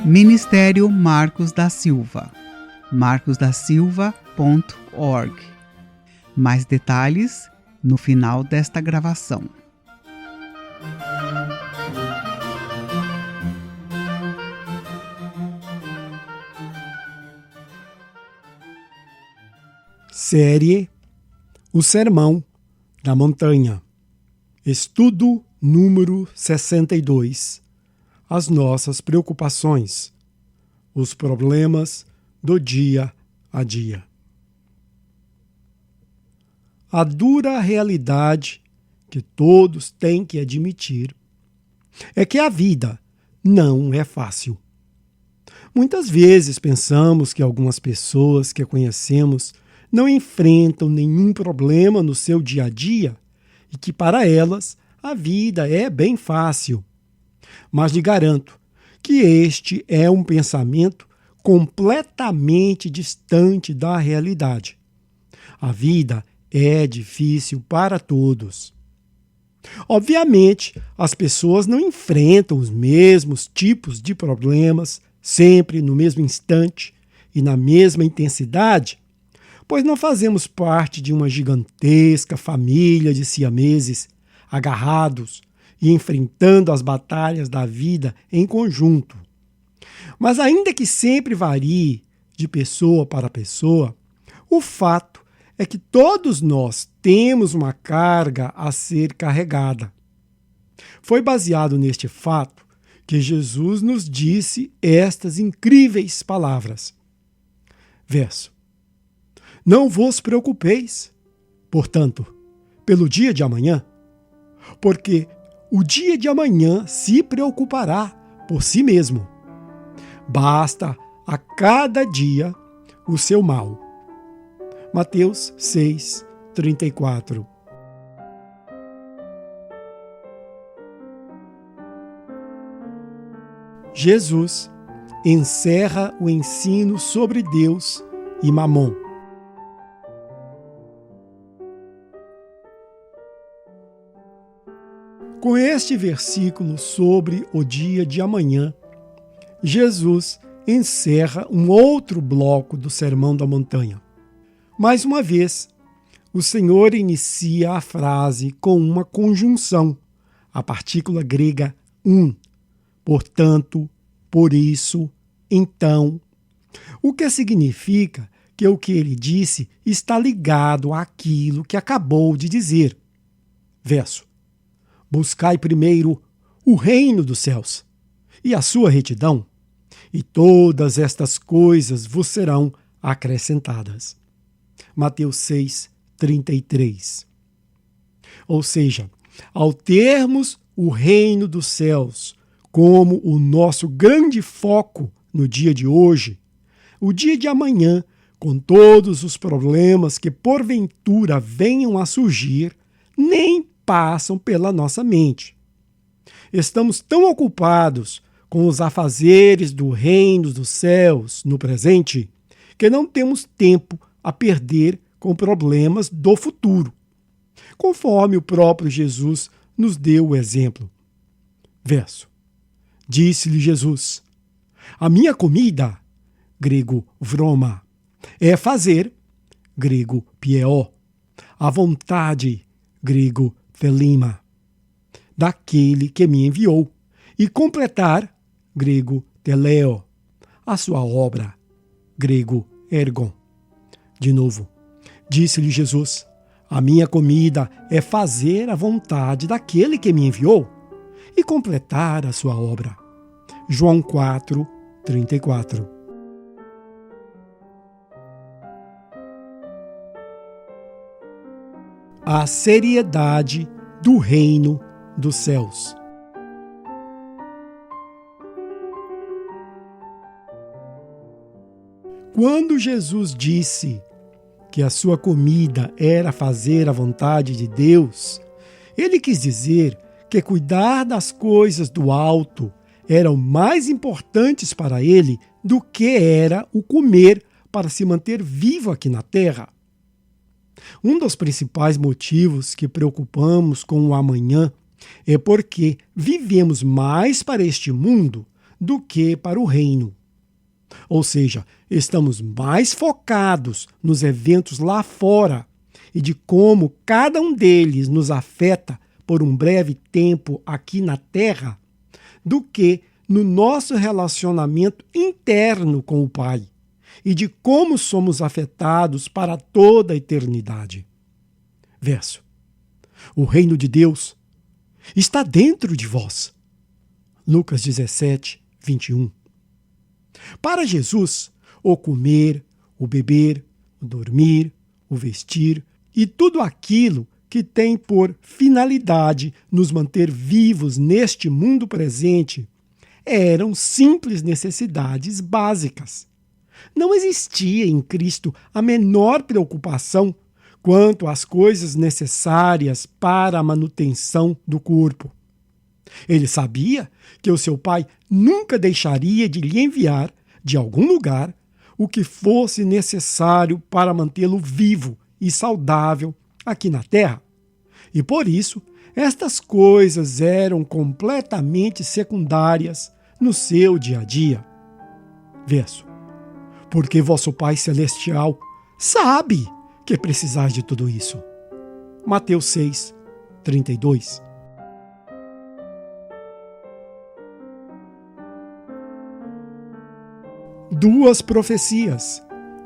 Ministério Marcos da Silva, marcosdasilva.org. Mais detalhes no final desta gravação. Série O Sermão da Montanha. Estudo número 62. As nossas preocupações, os problemas do dia a dia. A dura realidade que todos têm que admitir é que a vida não é fácil. Muitas vezes pensamos que algumas pessoas que conhecemos não enfrentam nenhum problema no seu dia a dia e que para elas a vida é bem fácil. Mas lhe garanto que este é um pensamento completamente distante da realidade. A vida é difícil para todos. Obviamente, as pessoas não enfrentam os mesmos tipos de problemas sempre no mesmo instante e na mesma intensidade, pois não fazemos parte de uma gigantesca família de siameses agarrados e enfrentando as batalhas da vida em conjunto. Mas ainda que sempre varie de pessoa para pessoa, o fato é que todos nós temos uma carga a ser carregada. Foi baseado neste fato que Jesus nos disse estas incríveis palavras. Verso: Não vos preocupeis, portanto, pelo dia de amanhã, porque o dia de amanhã se preocupará por si mesmo. Basta a cada dia o seu mal. Mateus 6, 34. Jesus encerra o ensino sobre Deus e Mamon. Com este versículo sobre o dia de amanhã, Jesus encerra um outro bloco do Sermão da Montanha. Mais uma vez, o Senhor inicia a frase com uma conjunção, a partícula grega portanto, por isso, então, o que significa que o que ele disse está ligado àquilo que acabou de dizer. Verso: Buscai primeiro o reino dos céus e a sua retidão, e todas estas coisas vos serão acrescentadas. Mateus 6, 33. Ou seja, ao termos o reino dos céus como o nosso grande foco no dia de hoje, o dia de amanhã, com todos os problemas que porventura venham a surgir, nem passam pela nossa mente. Estamos tão ocupados com os afazeres do reino dos céus no presente que não temos tempo a perder com problemas do futuro, conforme o próprio Jesus nos deu o exemplo. Verso: Disse-lhe Jesus: A minha comida, grego vroma, é fazer, grego pieo, a vontade, grego Felima, daquele que me enviou, e completar, grego teleo, a sua obra, grego ergon. De novo, disse-lhe Jesus: A minha comida é fazer a vontade daquele que me enviou e completar a sua obra. João 4, 34. A seriedade do reino dos céus. Quando Jesus disse que a sua comida era fazer a vontade de Deus, ele quis dizer que cuidar das coisas do alto eram mais importantes para ele do que era o comer para se manter vivo aqui na terra. Um dos principais motivos que preocupamos com o amanhã é porque vivemos mais para este mundo do que para o reino. Ou seja, estamos mais focados nos eventos lá fora e de como cada um deles nos afeta por um breve tempo aqui na Terra, do que no nosso relacionamento interno com o Pai e de como somos afetados para toda a eternidade. Verso: o reino de Deus está dentro de vós. Lucas 17, 21. Para Jesus, o comer, o beber, o dormir, o vestir e tudo aquilo que tem por finalidade nos manter vivos neste mundo presente eram simples necessidades básicas. Não existia em Cristo a menor preocupação quanto às coisas necessárias para a manutenção do corpo. Ele sabia que o seu Pai nunca deixaria de lhe enviar, de algum lugar, o que fosse necessário para mantê-lo vivo e saudável aqui na Terra. E por isso, estas coisas eram completamente secundárias no seu dia a dia. Verso: porque vosso Pai Celestial sabe que precisais de tudo isso. Mateus 6, 32. Duas profecias,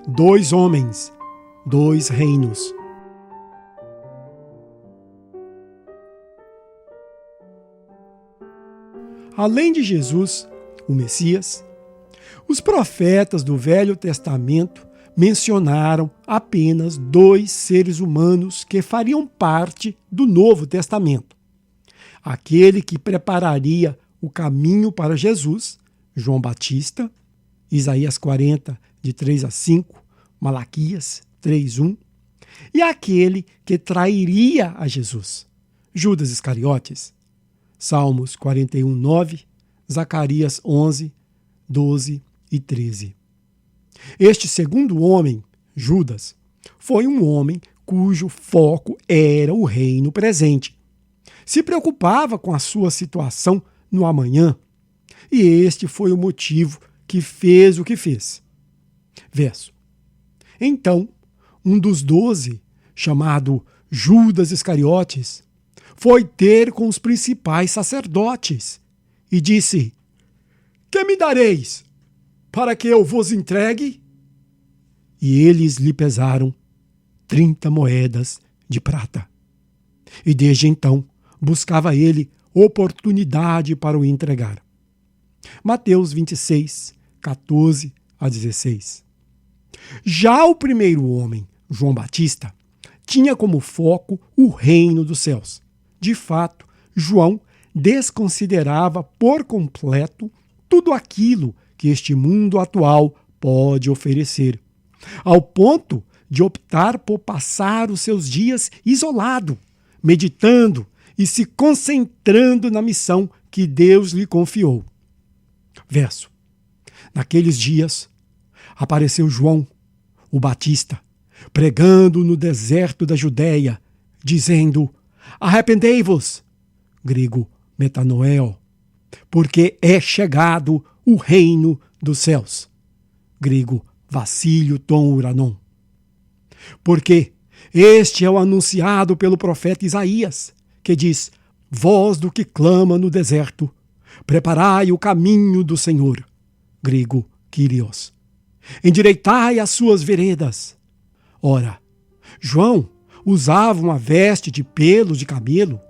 2 homens, 2 reinos. Além de Jesus, o Messias, os profetas do Velho Testamento mencionaram apenas 2 seres humanos que fariam parte do Novo Testamento. Aquele que prepararia o caminho para Jesus, João Batista, Isaías 40, de 3 a 5, Malaquias 3, 1, e aquele que trairia a Jesus, Judas Iscariotes, Salmos 41, 9, Zacarias 11, 12 e 13. Este segundo homem, Judas, foi um homem cujo foco era o reino presente. Se preocupava com a sua situação no amanhã, e este foi o motivo que fez o que fez. Verso: então, um dos 12, chamado Judas Iscariotes, foi ter com os principais sacerdotes e disse: que me dareis para que eu vos entregue? E eles lhe pesaram 30 moedas de prata. E desde então buscava ele oportunidade para o entregar. Mateus 26, 14 a 16. Já o primeiro homem, João Batista, tinha como foco o reino dos céus. De fato, João desconsiderava por completo tudo aquilo que este mundo atual pode oferecer, ao ponto de optar por passar os seus dias isolado, meditando e se concentrando na missão que Deus lhe confiou. Verso: naqueles dias apareceu João, o Batista, pregando no deserto da Judéia, dizendo: arrependei-vos, grego metanoeo, porque é chegado o reino dos céus, grego vacílio ton uranon. Porque este é o anunciado pelo profeta Isaías, que diz: voz do que clama no deserto, preparai o caminho do Senhor, grego Kyrios, endireitai as suas veredas. Ora, João usava uma veste de pelos de camelo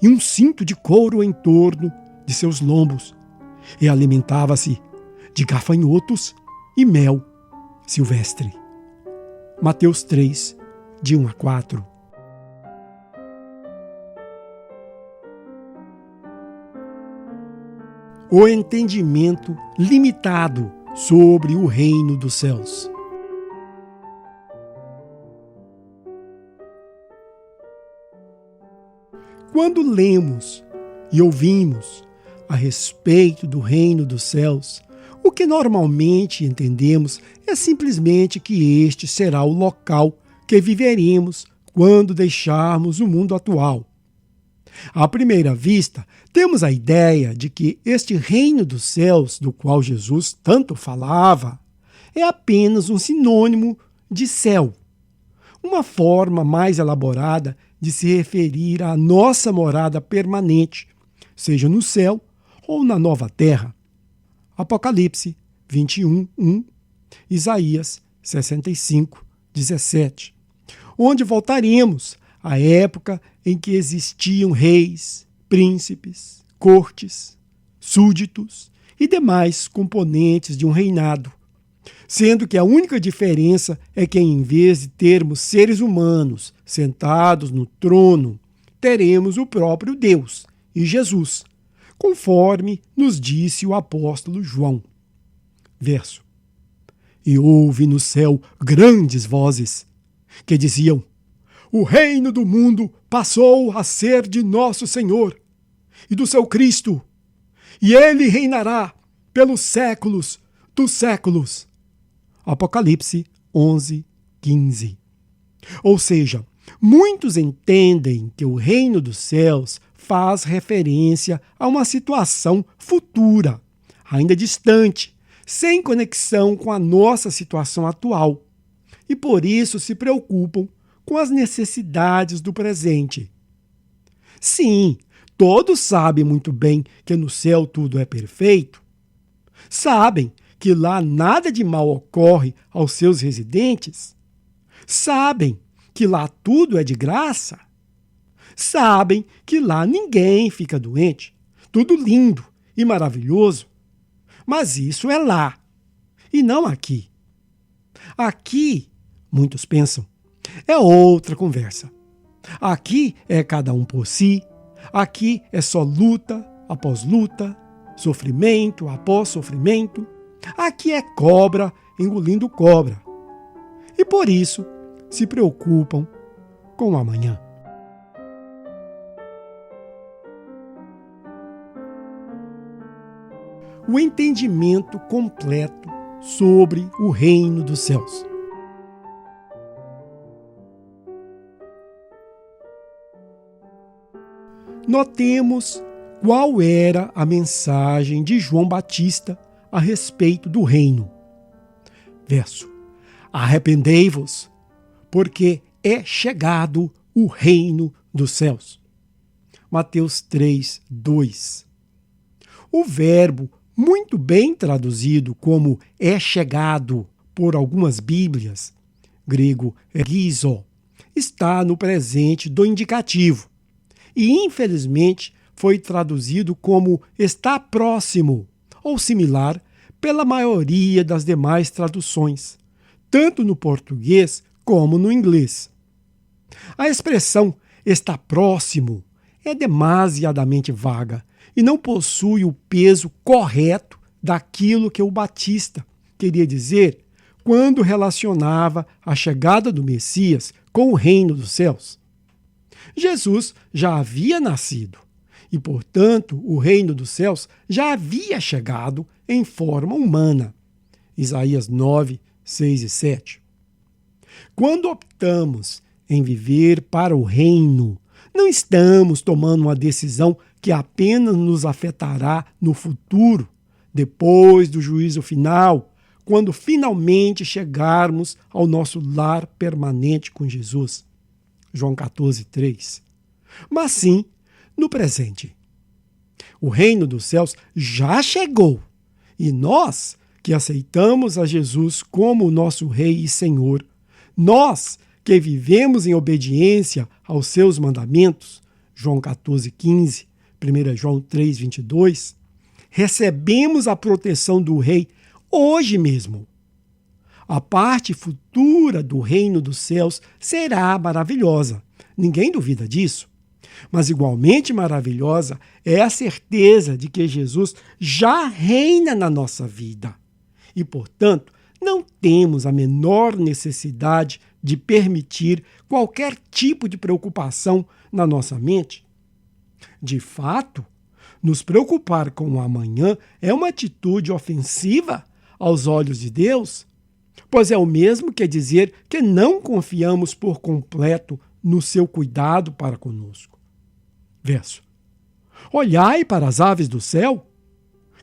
e um cinto de couro em torno de seus lombos, e alimentava-se de gafanhotos e mel silvestre. Mateus 3, de 1 a 4. O entendimento limitado sobre o reino dos céus. Quando lemos e ouvimos a respeito do reino dos céus, o que normalmente entendemos é simplesmente que este será o local que viveremos quando deixarmos o mundo atual. À primeira vista, temos a ideia de que este reino dos céus, do qual Jesus tanto falava, é apenas um sinônimo de céu, uma forma mais elaborada de se referir à nossa morada permanente, seja no céu ou na nova terra. Apocalipse 21:1, Isaías 65:17, onde voltaremos à época em que existiam reis, príncipes, cortes, súditos e demais componentes de um reinado, sendo que a única diferença é que, em vez de termos seres humanos sentados no trono, teremos o próprio Deus e Jesus, conforme nos disse o apóstolo João. Verso: E houve no céu grandes vozes, que diziam: O reino do mundo passou a ser de nosso Senhor e do seu Cristo, e ele reinará pelos séculos dos séculos. Apocalipse 11:15. Ou seja, muitos entendem que o reino dos céus faz referência a uma situação futura, ainda distante, sem conexão com a nossa situação atual, e por isso se preocupam com as necessidades do presente. Sim, todos sabem muito bem que no céu tudo é perfeito. Sabem que lá nada de mal ocorre aos seus residentes. Sabem que lá tudo é de graça. Sabem que lá ninguém fica doente. Tudo lindo e maravilhoso. Mas isso é lá, e não aqui. Aqui, muitos pensam, é outra conversa. Aqui é cada um por si. Aqui é só luta após luta, sofrimento após sofrimento. Aqui é cobra engolindo cobra. E por isso se preocupam com o amanhã. O entendimento completo sobre o reino dos céus. Notemos qual era a mensagem de João Batista a respeito do reino. Verso: Arrependei-vos, porque é chegado o reino dos céus. Mateus 3:2. O verbo, muito bem traduzido como é chegado por algumas bíblias, grego ergizo, está no presente do indicativo e, infelizmente, foi traduzido como está próximo ou similar pela maioria das demais traduções, tanto no português como no inglês. A expressão está próximo é demasiadamente vaga e não possui o peso correto daquilo que o Batista queria dizer quando relacionava a chegada do Messias com o reino dos céus. Jesus já havia nascido e, portanto, o reino dos céus já havia chegado em forma humana. Isaías 9, 6 e 7. Quando optamos em viver para o reino, não estamos tomando uma decisão que apenas nos afetará no futuro, depois do juízo final, quando finalmente chegarmos ao nosso lar permanente com Jesus. João 14:3. Mas sim, no presente. O reino dos céus já chegou e nós, que aceitamos a Jesus como o nosso Rei e Senhor, nós que vivemos em obediência aos seus mandamentos, João 14:15, 1 João 3:22, recebemos a proteção do Rei hoje mesmo. A parte futura do reino dos céus será maravilhosa, ninguém duvida disso. Mas igualmente maravilhosa é a certeza de que Jesus já reina na nossa vida. E, portanto, não temos a menor necessidade de permitir qualquer tipo de preocupação na nossa mente. De fato, nos preocupar com o amanhã é uma atitude ofensiva aos olhos de Deus, pois é o mesmo que dizer que não confiamos por completo no seu cuidado para conosco. Verso: olhai para as aves do céu,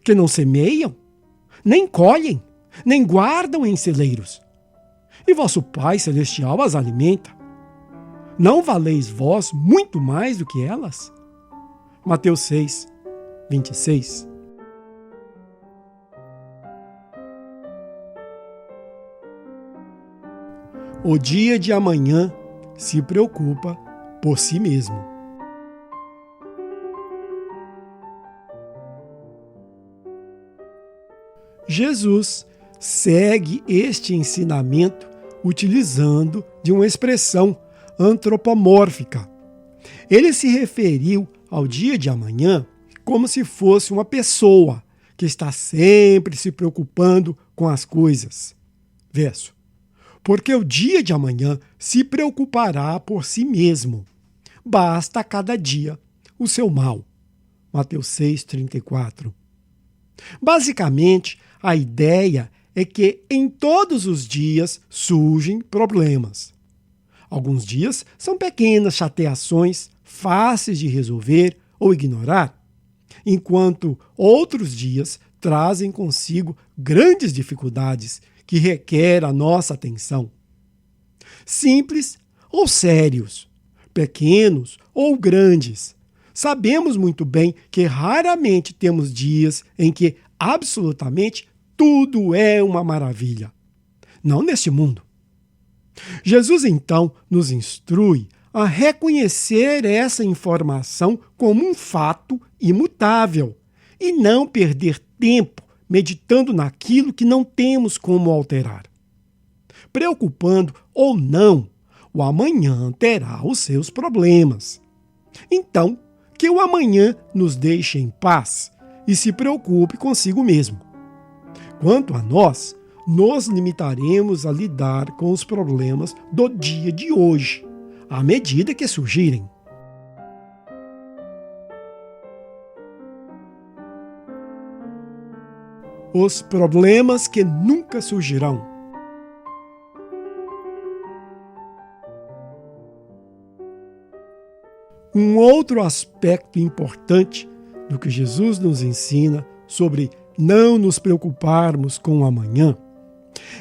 que não semeiam, nem colhem, nem guardam em celeiros, e vosso Pai Celestial as alimenta. Não valeis vós muito mais do que elas? Mateus 6, 26. O dia de amanhã se preocupa por si mesmo. Jesus segue este ensinamento utilizando de uma expressão antropomórfica. Ele se referiu ao dia de amanhã como se fosse uma pessoa que está sempre se preocupando com as coisas. Verso: porque o dia de amanhã se preocupará por si mesmo. Basta a cada dia o seu mal. Mateus 6,34. Basicamente, a ideia é que em todos os dias surgem problemas. Alguns dias são pequenas chateações fáceis de resolver ou ignorar, enquanto outros dias trazem consigo grandes dificuldades que requerem a nossa atenção. Simples ou sérios, pequenos ou grandes, sabemos muito bem que raramente temos dias em que absolutamente tudo é uma maravilha. Não neste mundo. Jesus, então, nos instrui a reconhecer essa informação como um fato imutável e não perder tempo meditando naquilo que não temos como alterar. Preocupando ou não, o amanhã terá os seus problemas. Então, que o amanhã nos deixe em paz e se preocupe consigo mesmo. Quanto a nós, nos limitaremos a lidar com os problemas do dia de hoje, à medida que surgirem. Os problemas que nunca surgirão. Um outro aspecto importante do que Jesus nos ensina sobre não nos preocuparmos com o amanhã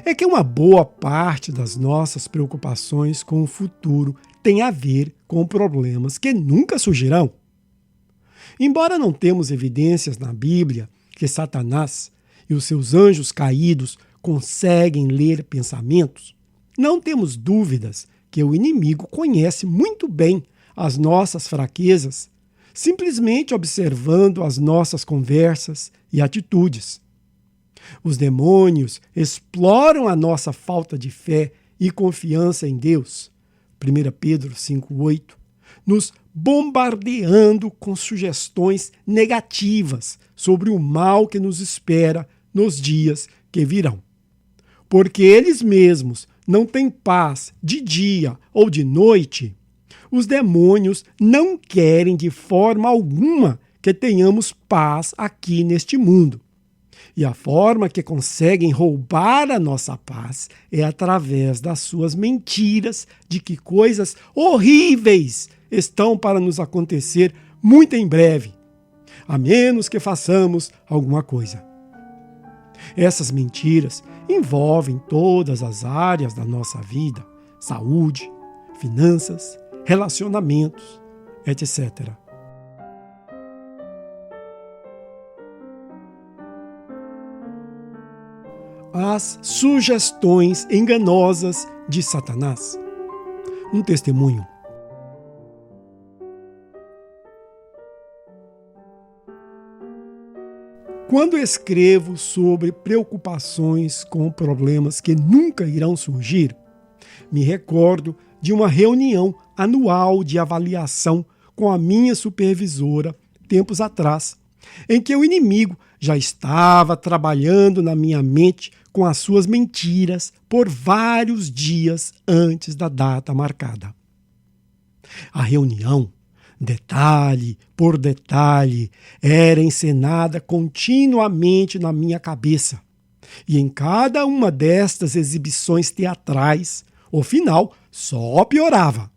é que uma boa parte das nossas preocupações com o futuro tem a ver com problemas que nunca surgirão. Embora não temos evidências na Bíblia que Satanás e os seus anjos caídos conseguem ler pensamentos, não temos dúvidas que o inimigo conhece muito bem as nossas fraquezas, simplesmente observando as nossas conversas e atitudes. Os demônios exploram a nossa falta de fé e confiança em Deus, 1 Pedro 5,8, nos bombardeando com sugestões negativas sobre o mal que nos espera nos dias que virão. Porque eles mesmos não têm paz de dia ou de noite, os demônios não querem de forma alguma que tenhamos paz aqui neste mundo. E a forma que conseguem roubar a nossa paz é através das suas mentiras de que coisas horríveis estão para nos acontecer muito em breve, a menos que façamos alguma coisa. Essas mentiras envolvem todas as áreas da nossa vida: saúde, finanças, relacionamentos, etc. As sugestões enganosas de Satanás. Um testemunho. Quando escrevo sobre preocupações com problemas que nunca irão surgir, me recordo de uma reunião anual de avaliação com a minha supervisora tempos atrás, em que o inimigo já estava trabalhando na minha mente com as suas mentiras por vários dias antes da data marcada. A reunião, detalhe por detalhe, era encenada continuamente na minha cabeça. E em cada uma destas exibições teatrais, o final só piorava.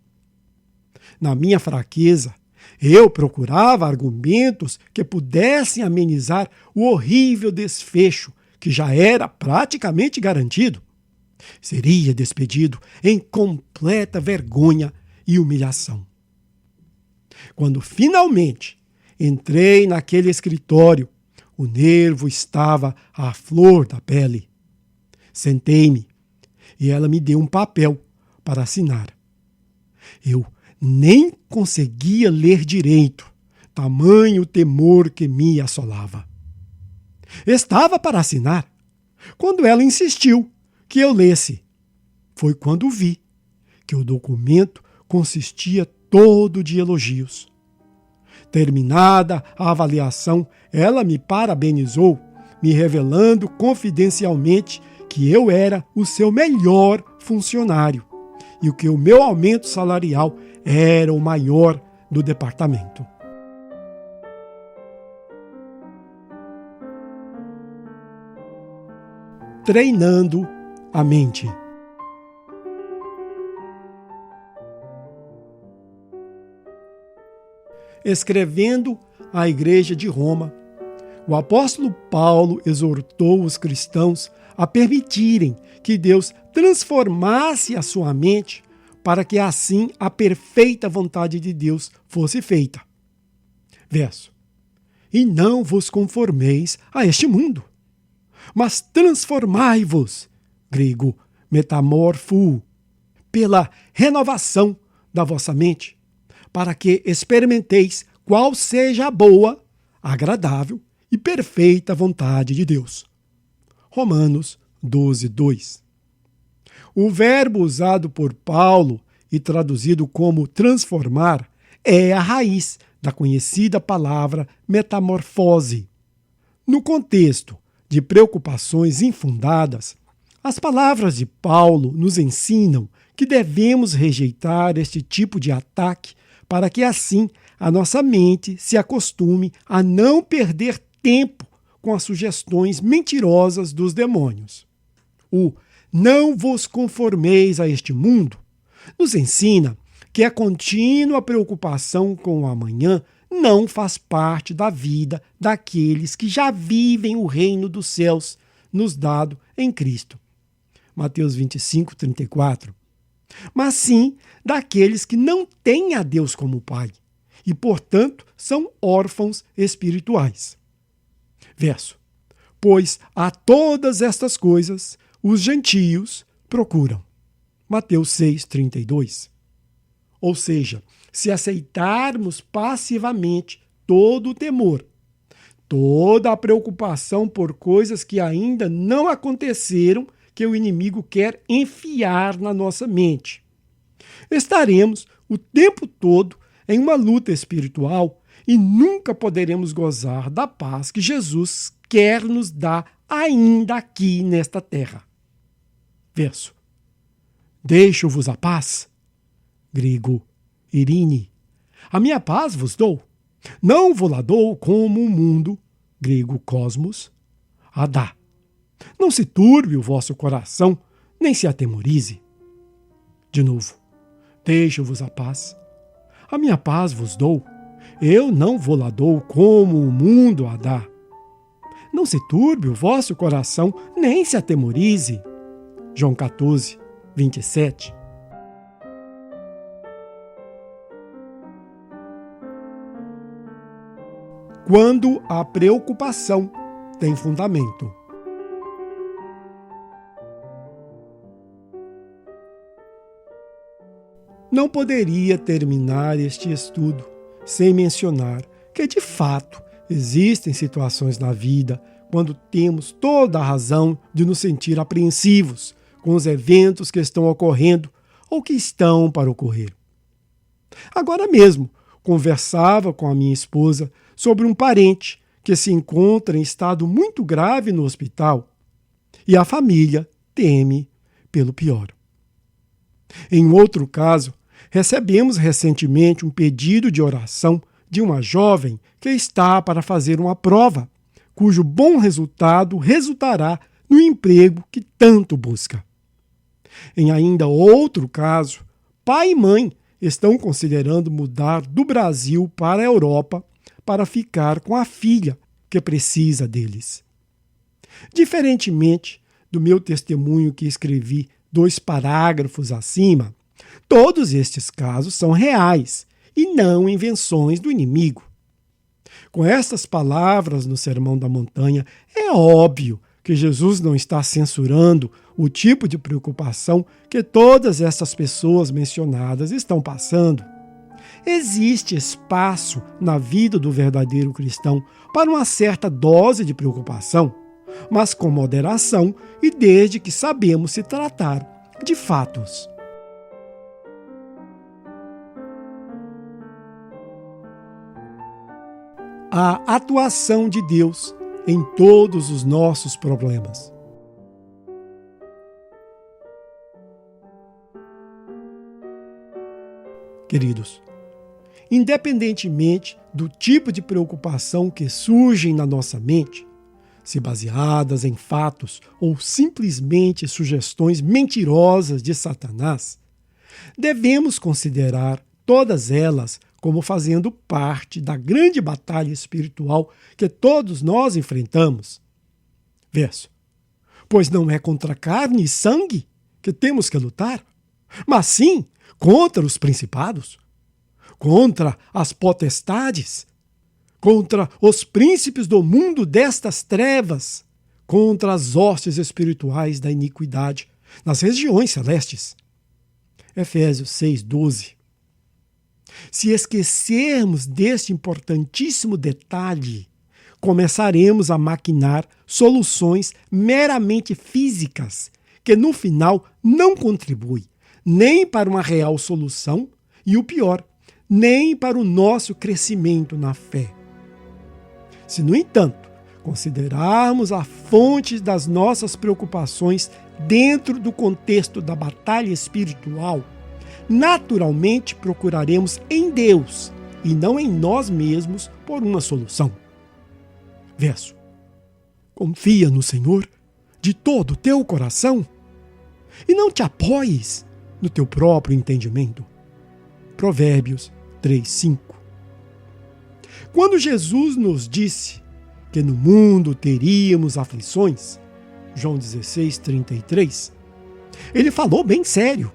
Na minha fraqueza, Eu procurava argumentos que pudessem amenizar o horrível desfecho que já era praticamente garantido. Seria despedido em completa vergonha e humilhação. Quando finalmente entrei naquele escritório, o nervo estava à flor da pele. Sentei-me e ela me deu um papel para assinar. Eu nem conseguia ler direito, tamanho temor que me assolava. Estava para assinar, quando ela insistiu que eu lesse. Foi quando vi que o documento consistia todo de elogios. Terminada a avaliação, ela me parabenizou, me revelando confidencialmente que eu era o seu melhor funcionário e que o meu aumento salarial era o maior do departamento. Treinando a mente. Escrevendo à Igreja de Roma, o apóstolo Paulo exortou os cristãos a permitirem que Deus transformasse a sua mente para que assim a perfeita vontade de Deus fosse feita. Verso: E não vos conformeis a este mundo, mas transformai-vos, grego metamorfo, pela renovação da vossa mente, para que experimenteis qual seja a boa, agradável e perfeita vontade de Deus. Romanos 12:2. O verbo usado por Paulo e traduzido como transformar é a raiz da conhecida palavra metamorfose. No contexto de preocupações infundadas, as palavras de Paulo nos ensinam que devemos rejeitar este tipo de ataque para que assim a nossa mente se acostume a não perder tempo com as sugestões mentirosas dos demônios. O não vos conformeis a este mundo nos ensina que a contínua preocupação com o amanhã não faz parte da vida daqueles que já vivem o reino dos céus nos dado em Cristo. Mateus 25:34. Mas sim daqueles que não têm a Deus como Pai e, portanto, são órfãos espirituais. Verso: Pois a todas estas coisas os gentios procuram. Mateus 6:32. Ou seja, se aceitarmos passivamente todo o temor, toda a preocupação por coisas que ainda não aconteceram, que o inimigo quer enfiar na nossa mente, estaremos o tempo todo em uma luta espiritual e nunca poderemos gozar da paz que Jesus quer nos dar ainda aqui nesta terra. Verso: Deixo-vos a paz, grego irine, a minha paz vos dou, não vou lá dou como o mundo, grego cosmos, a dá. Não se turbe o vosso coração, nem se atemorize. De novo: Deixo-vos a paz, a minha paz vos dou, eu não vou lá dou como o mundo a dá. Não se turbe o vosso coração, nem se atemorize. João 14:27. Quando a preocupação tem fundamento. Não poderia terminar este estudo sem mencionar que, de fato, existem situações na vida quando temos toda a razão de nos sentir apreensivos com os eventos que estão ocorrendo ou que estão para ocorrer. Agora mesmo, conversava com a minha esposa sobre um parente que se encontra em estado muito grave no hospital e a família teme pelo pior. Em outro caso, recebemos recentemente um pedido de oração de uma jovem que está para fazer uma prova, cujo bom resultado resultará no emprego que tanto busca. Em ainda outro caso, pai e mãe estão considerando mudar do Brasil para a Europa para ficar com a filha que precisa deles. Diferentemente do meu testemunho que escrevi 2 parágrafos acima, todos estes casos são reais e não invenções do inimigo. Com estas palavras no Sermão da Montanha, é óbvio que Jesus não está censurando o tipo de preocupação que todas essas pessoas mencionadas estão passando. Existe espaço na vida do verdadeiro cristão para uma certa dose de preocupação, mas com moderação e desde que sabemos se tratar de fatos. A atuação de Deus em todos os nossos problemas. Queridos, independentemente do tipo de preocupação que surgem na nossa mente, se baseadas em fatos ou simplesmente sugestões mentirosas de Satanás, devemos considerar todas elas como fazendo parte da grande batalha espiritual que todos nós enfrentamos. Verso. Pois não é contra carne e sangue que temos que lutar, mas sim contra os principados, contra as potestades, contra os príncipes do mundo destas trevas, contra as hostes espirituais da iniquidade nas regiões celestes. Efésios 6:12. Se esquecermos deste importantíssimo detalhe, começaremos a maquinar soluções meramente físicas, que no final não contribuem nem para uma real solução e, o pior, nem para o nosso crescimento na fé. Se, no entanto, considerarmos a fonte das nossas preocupações dentro do contexto da batalha espiritual, naturalmente procuraremos em Deus e não em nós mesmos por uma solução. Verso. Confia no Senhor de todo o teu coração e não te apoies no teu próprio entendimento. Provérbios 3:5. Quando Jesus nos disse que no mundo teríamos aflições, João 16:33, ele falou bem sério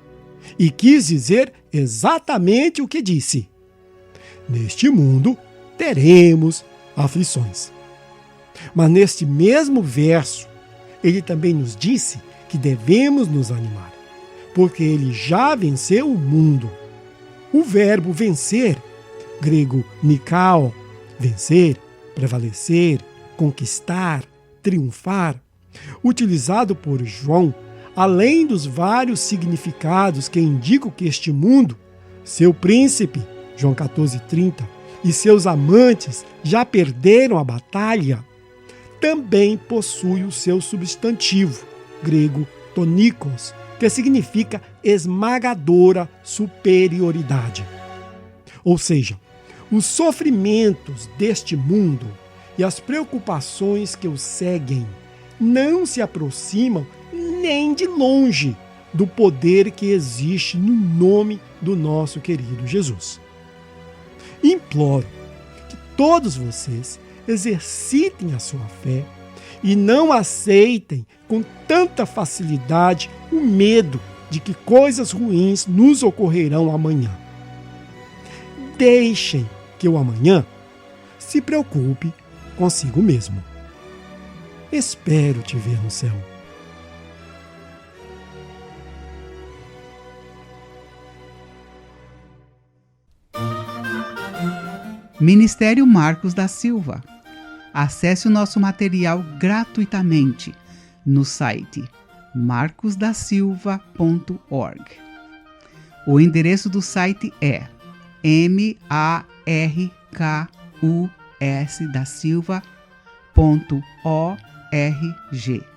e quis dizer exatamente o que disse. Neste mundo teremos aflições. Mas neste mesmo verso, ele também nos disse que devemos nos animar, porque ele já venceu o mundo. O verbo vencer, grego nikao, vencer, prevalecer, conquistar, triunfar, utilizado por João, além dos vários significados que indicam que este mundo, seu príncipe, João 14:30, e seus amantes já perderam a batalha, também possui o seu substantivo, grego tonikos, que significa esmagadora superioridade. Ou seja, os sofrimentos deste mundo e as preocupações que o seguem não se aproximam nem de longe do poder que existe no nome do nosso querido Jesus. Imploro que todos vocês exercitem a sua fé e não aceitem com tanta facilidade o medo de que coisas ruins nos ocorrerão amanhã. Deixem que o amanhã se preocupe consigo mesmo. Espero te ver no céu. Ministério Marcos da Silva. Acesse o nosso material gratuitamente no site marcosdasilva.org. O endereço do site é markusdasilva.org.